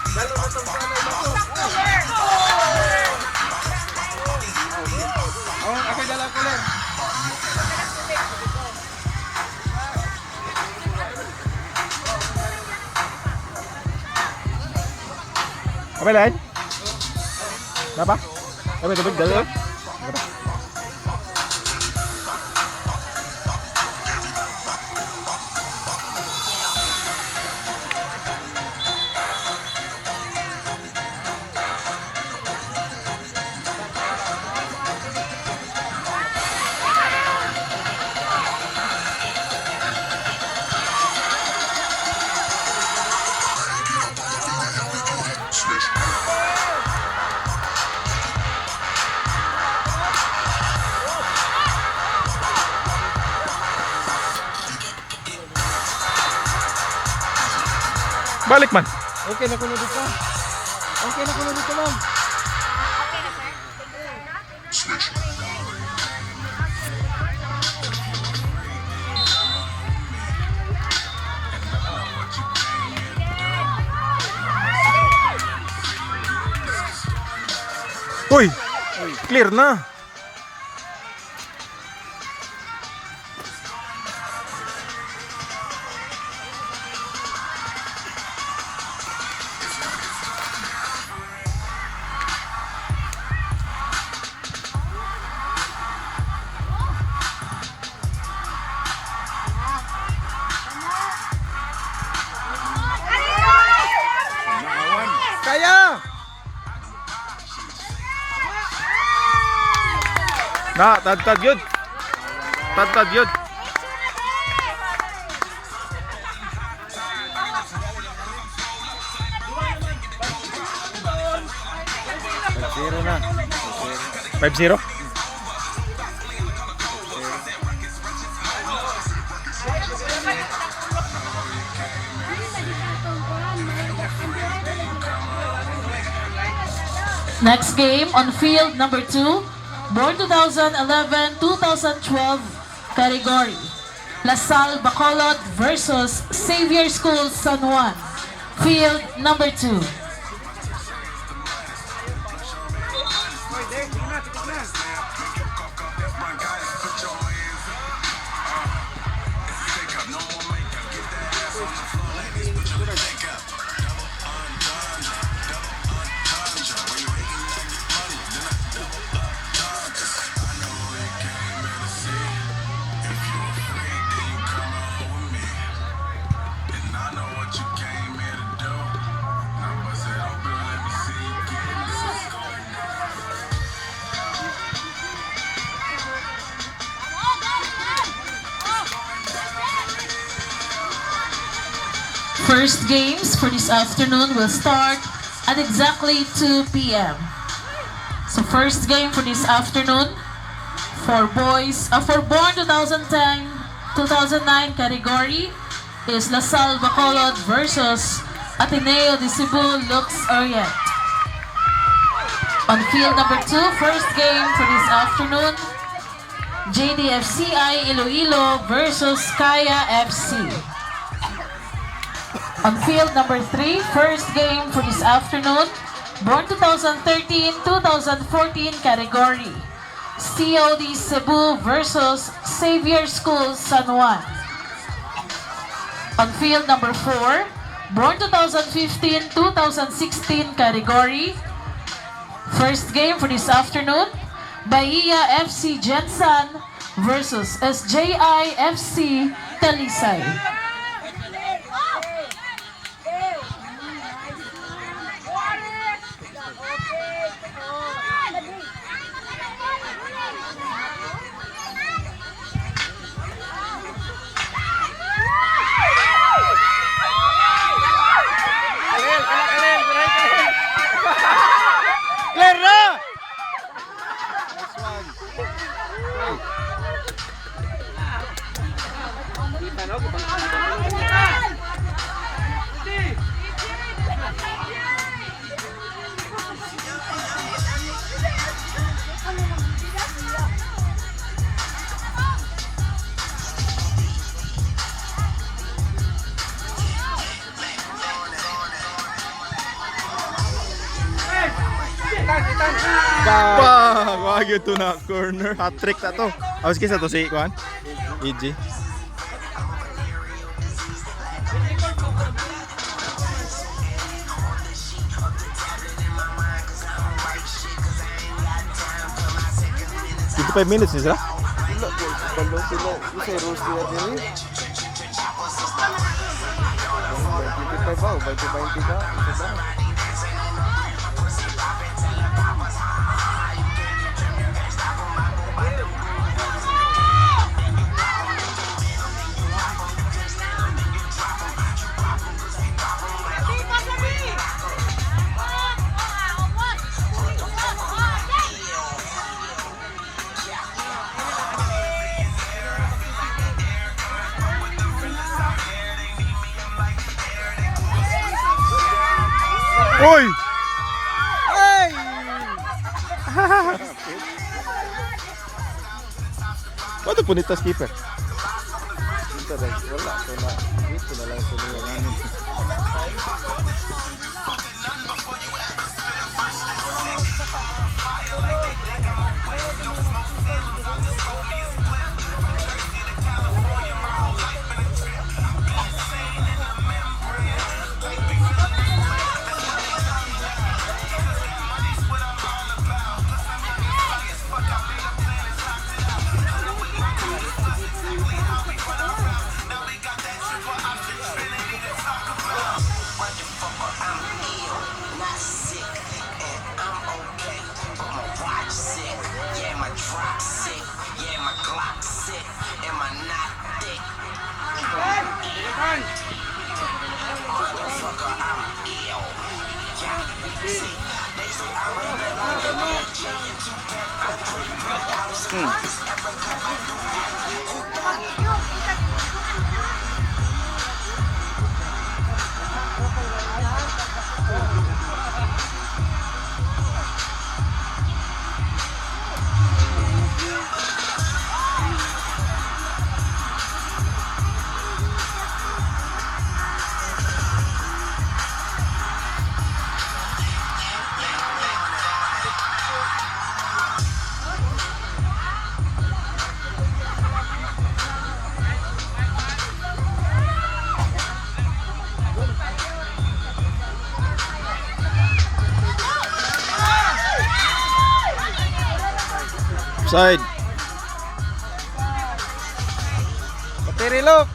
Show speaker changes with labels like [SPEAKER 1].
[SPEAKER 1] Okay, dala ko lang.
[SPEAKER 2] Apa lain? Apa? Apa tebik dulu? Balik man.
[SPEAKER 1] Okay na kuno dito. Okay na kuno dito, ma'am.
[SPEAKER 2] Uy, clear na.
[SPEAKER 1] Kaya!
[SPEAKER 2] Na, tad yun. Tad yun.
[SPEAKER 1] Zero na.
[SPEAKER 2] 5-0.
[SPEAKER 3] Next game on field number 2, born 2011-2012 category. LaSalle Bacolod versus Xavier School San Juan. Field number 2. First games for this afternoon will start at exactly 2 p.m. So first game for this afternoon for boys, for born 2010-2009 category is LaSalle Bacolod versus Ateneo de Cebu Lux Orient. On field number 2, first game for this afternoon, JDFCI Iloilo versus Kaya FC. On field number 3, first game for this afternoon, born 2013-2014 category, COD Cebu versus Xavier School San Juan. On field number 4, born 2015-2016 category, first game for this afternoon, Bahia FC Gensan versus SJI FC Talisay.
[SPEAKER 1] Clear na! Nice one.
[SPEAKER 2] Wag yun to na corner. Hat-trick na to. Awas kisa to si Juan. EG. Dito 5 minutes ni sila.
[SPEAKER 1] Balong sila. Isa roast nila din. 25 ba? 20 ba? Isa ba?
[SPEAKER 2] Uy!
[SPEAKER 1] Ay!
[SPEAKER 2] Paano punita skipper?
[SPEAKER 1] Dito lang. Wala. Ito na. Dito na lang sinilanganin.
[SPEAKER 2] Side.
[SPEAKER 1] Battery lock.